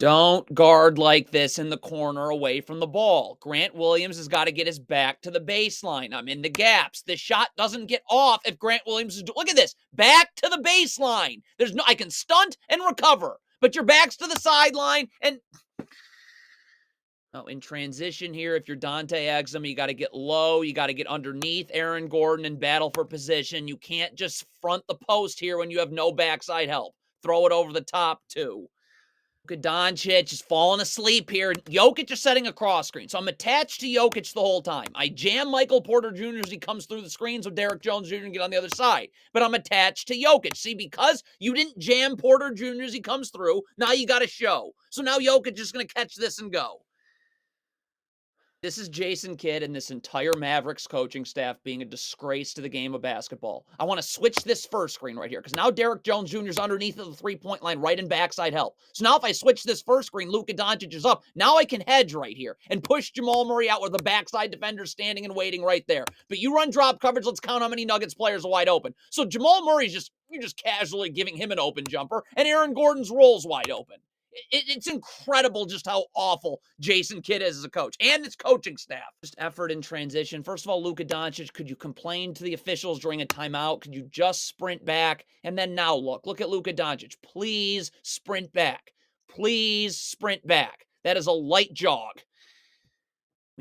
Don't guard like this in the corner away from the ball. Grant Williams has got to get his back to the baseline. I'm in the gaps. The shot doesn't get off if Grant Williams is... Look at this. Back to the baseline. There's no... I can stunt and recover, but your back's to the sideline and... Oh, in transition here, if you're Dante Exum, you got to get low. You got to get underneath Aaron Gordon and battle for position. You can't just front the post here when you have no backside help. Throw it over the top, too. Luka Doncic is falling asleep here. Jokic is setting a cross screen. So I'm attached to Jokic the whole time. I jam Michael Porter Jr. as he comes through the screen so Derrick Jones Jr. can get on the other side. But I'm attached to Jokic. See, because you didn't jam Porter Jr. as he comes through, now you got to show. So now Jokic is going to catch this and go. This is Jason Kidd and this entire Mavericks coaching staff being a disgrace to the game of basketball. I want to switch this first screen right here because now Derrick Jones Jr. is underneath of the three-point line right in backside help. So now if I switch this first screen, Luka Doncic is up. Now I can hedge right here and push Jamal Murray out with the backside defender standing and waiting right there. But you run drop coverage, let's count how many Nuggets players are wide open. So Jamal Murray's you're just casually giving him an open jumper and Aaron Gordon's roll's wide open. It's incredible just how awful Jason Kidd is as a coach and his coaching staff. Just effort in transition. First of all, Luka Doncic, could you complain to the officials during a timeout? Could you just sprint back? And then now look at Luka Doncic. Please sprint back. Please sprint back. That is a light jog. I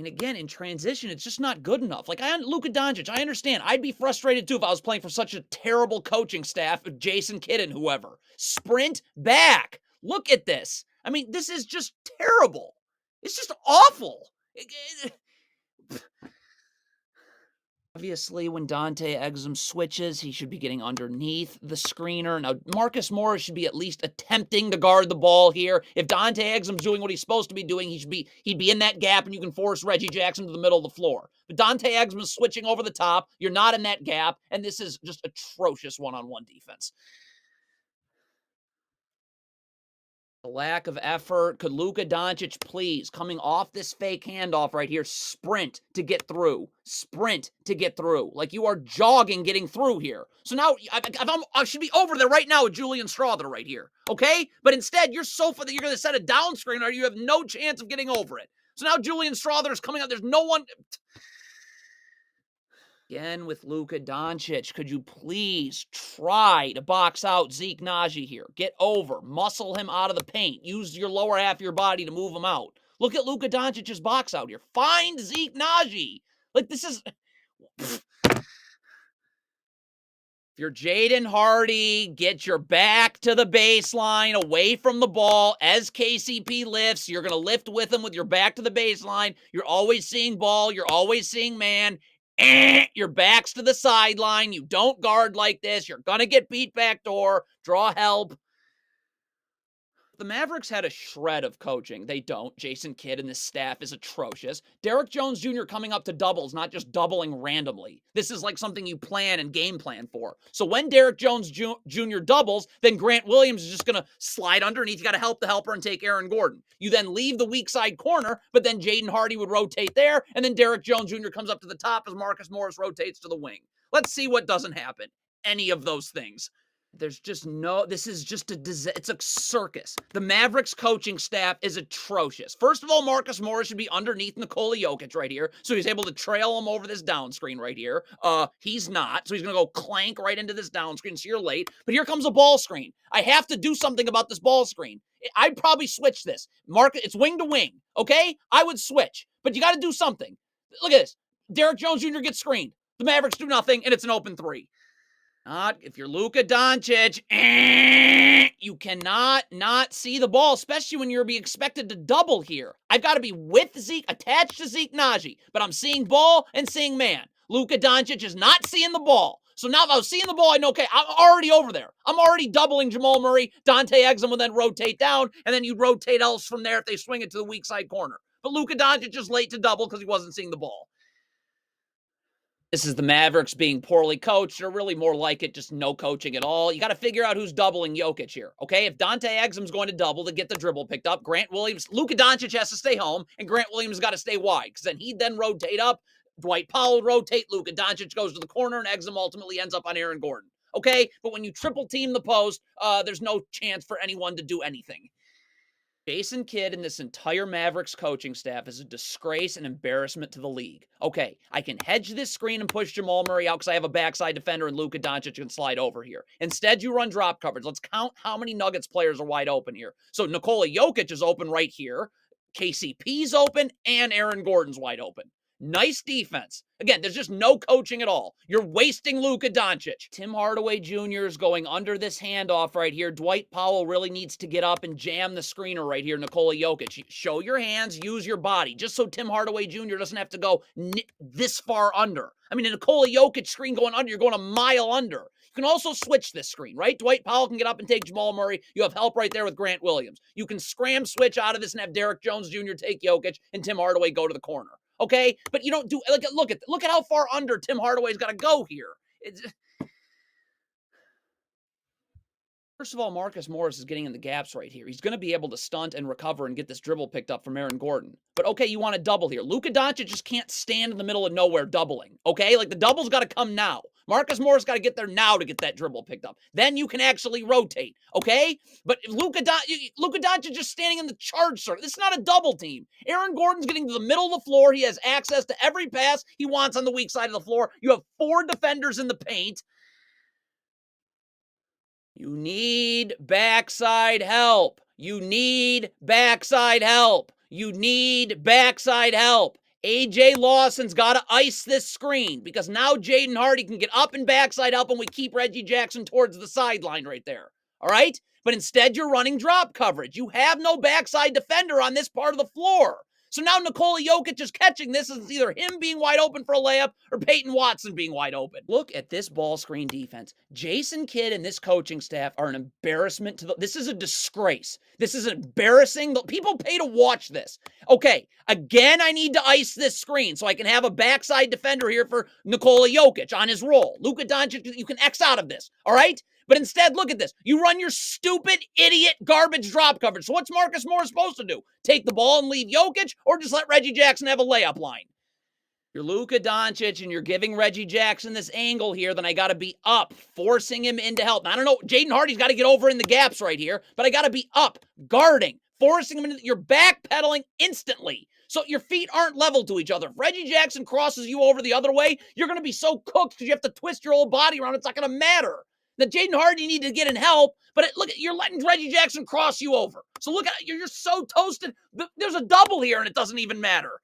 mean, again, in transition, it's just not good enough. Like, Luka Doncic, I understand. I'd be frustrated, too, if I was playing for such a terrible coaching staff of Jason Kidd and whoever. Sprint back. Look at this. I mean, this is just terrible. It's just awful. Obviously, when Dante Exum switches, he should be getting underneath the screener. Now, Marcus Morris should be at least attempting to guard the ball here. If Dante Exum's doing what he's supposed to be doing, he'd be in that gap, and you can force Reggie Jackson to the middle of the floor. But Dante Exum is switching over the top. You're not in that gap, and this is just atrocious one-on-one defense. The lack of effort. Could Luka Doncic please, coming off this fake handoff right here, sprint to get through. Sprint to get through. Like you are jogging getting through here. So now I should be over there right now with Julian Strawther right here. Okay? But instead, you're so far that you're going to set a down screen or you have no chance of getting over it. So now Julian Strawther is coming out. There's no one... Again with Luka Doncic, could you please try to box out Zeke Naji here? Get over, muscle him out of the paint. Use your lower half of your body to move him out. Look at Luka Doncic's box out here. Find Zeke Naji. Like this is... If you're Jaden Hardy, get your back to the baseline, away from the ball. As KCP lifts, you're going to lift with him with your back to the baseline. You're always seeing ball. You're always seeing man. Your back's to the sideline. You don't guard like this. You're going to get beat backdoor. Draw help. The Mavericks had a shred of coaching. They don't. Jason Kidd and the staff is atrocious. Derrick Jones Jr. coming up to doubles, not just doubling randomly. This is like something you plan and game plan for. So when Derrick Jones Jr. doubles, then Grant Williams is just going to slide underneath. You got to help the helper and take Aaron Gordon. You then leave the weak side corner, but then Jaden Hardy would rotate there, and then Derrick Jones Jr. comes up to the top as Marcus Morris rotates to the wing. Let's see what doesn't happen. Any of those things. There's just no, this is just it's a circus. The Mavericks coaching staff is atrocious. First of all, Marcus Morris should be underneath Nikola Jokic right here, so he's able to trail him over this down screen right here. He's not, so he's going to go clank right into this down screen, so you're late. But here comes a ball screen. I have to do something about this ball screen. I'd probably switch this. It's wing to wing, okay? I would switch, but you got to do something. Look at this. Derrick Jones Jr. gets screened. The Mavericks do nothing, and it's an open three. If you're Luka Doncic, you cannot not see the ball, especially when you're being expected to double here. I've got to be with Zeke, attached to Zeke Naji, but I'm seeing ball and seeing man. Luka Doncic is not seeing the ball. So now if I was seeing the ball, I know, okay, I'm already over there. I'm already doubling Jamal Murray. Dante Exum will then rotate down, and then you rotate else from there if they swing it to the weak side corner. But Luka Doncic is late to double because he wasn't seeing the ball. This is the Mavericks being poorly coached, or really more like it, just no coaching at all. You got to figure out who's doubling Jokic here, okay? If Dante Exum's going to double to get the dribble picked up, Grant Williams, Luka Doncic has to stay home, and Grant Williams has got to stay wide, because then he'd then rotate up, Dwight Powell would rotate, Luka Doncic goes to the corner, and Exum ultimately ends up on Aaron Gordon, okay? But when you triple team the post, there's no chance for anyone to do anything. Jason Kidd and this entire Mavericks coaching staff is a disgrace and embarrassment to the league. Okay, I can hedge this screen and push Jamal Murray out because I have a backside defender and Luka Doncic can slide over here. Instead, you run drop coverage. Let's count how many Nuggets players are wide open here. So Nikola Jokic is open right here. KCP's open and Aaron Gordon's wide open. Nice defense. Again, there's just no coaching at all. You're wasting Luka Doncic. Tim Hardaway Jr. is going under this handoff right here. Dwight Powell really needs to get up and jam the screener right here, Nikola Jokic. Show your hands, use your body, just so Tim Hardaway Jr. doesn't have to go this far under. I mean, a Nikola Jokic screen going under, you're going a mile under. You can also switch this screen, right? Dwight Powell can get up and take Jamal Murray. You have help right there with Grant Williams. You can scram switch out of this and have Derrick Jones Jr. take Jokic and Tim Hardaway go to the corner. Okay, but you don't do look at how far under Tim Hardaway's got to go here. First of all, Marcus Morris is getting in the gaps right here. He's going to be able to stunt and recover and get this dribble picked up from Aaron Gordon. But okay, you want to double here. Luka Doncic just can't stand in the middle of nowhere doubling. Okay, like the double's got to come now. Marcus Morris got to get there now to get that dribble picked up. Then you can actually rotate. Okay, but Luka Doncic just standing in the charge circle. This is not a double team. Aaron Gordon's getting to the middle of the floor. He has access to every pass he wants on the weak side of the floor. You have 4 defenders in the paint. You need backside help. You need backside help. You need backside help. AJ Lawson's got to ice this screen because now Jaden Hardy can get up and backside help and we keep Reggie Jackson towards the sideline right there. All right? But instead, you're running drop coverage. You have no backside defender on this part of the floor. So now Nikola Jokic is catching this as either him being wide open for a layup or Peyton Watson being wide open. Look at this ball screen defense. Jason Kidd and this coaching staff are an embarrassment to the... This is a disgrace. This is embarrassing. People pay to watch this. Okay, again, I need to ice this screen so I can have a backside defender here for Nikola Jokic on his roll. Luka Doncic, you can X out of this, all right? But instead, look at this. You run your stupid, idiot, garbage drop coverage. So what's Marcus Morris supposed to do? Take the ball and leave Jokic, or just let Reggie Jackson have a layup line? You're Luka Doncic, and you're giving Reggie Jackson this angle here, then I got to be up, forcing him into help. Now, I don't know. Jaden Hardy's got to get over in the gaps right here, but I got to be up, guarding, forcing him into... You're backpedaling instantly. So your feet aren't level to each other. If Reggie Jackson crosses you over the other way, you're going to be so cooked because you have to twist your whole body around. It's not going to matter. That Jaden Hardy needed to get in help, but look, you're letting Reggie Jackson cross you over. So look at you're so toasted. There's a double here, and it doesn't even matter.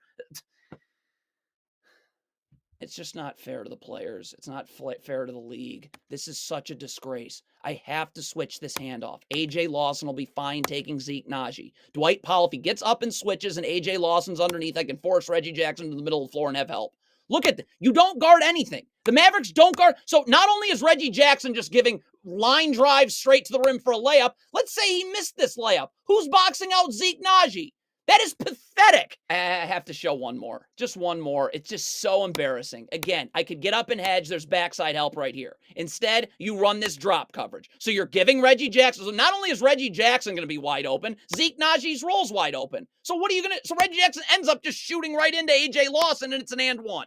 It's just not fair to the players. It's not fair to the league. This is such a disgrace. I have to switch this handoff. AJ Lawson will be fine taking Zeke Naji. Dwight Powell, if he gets up and switches and AJ Lawson's underneath, I can force Reggie Jackson to the middle of the floor and have help. Look at you don't guard anything. The Mavericks don't guard. So not only is Reggie Jackson just giving line drives straight to the rim for a layup, let's say he missed this layup. Who's boxing out Zeke Naji? That is pathetic. I have to show one more. Just one more. It's just so embarrassing. Again, I could get up and hedge. There's backside help right here. Instead, you run this drop coverage. So you're giving Reggie Jackson. So not only is Reggie Jackson going to be wide open, Zeke Naji's roll's wide open. So what are you going to... So Reggie Jackson ends up just shooting right into AJ Lawson, and it's an and one.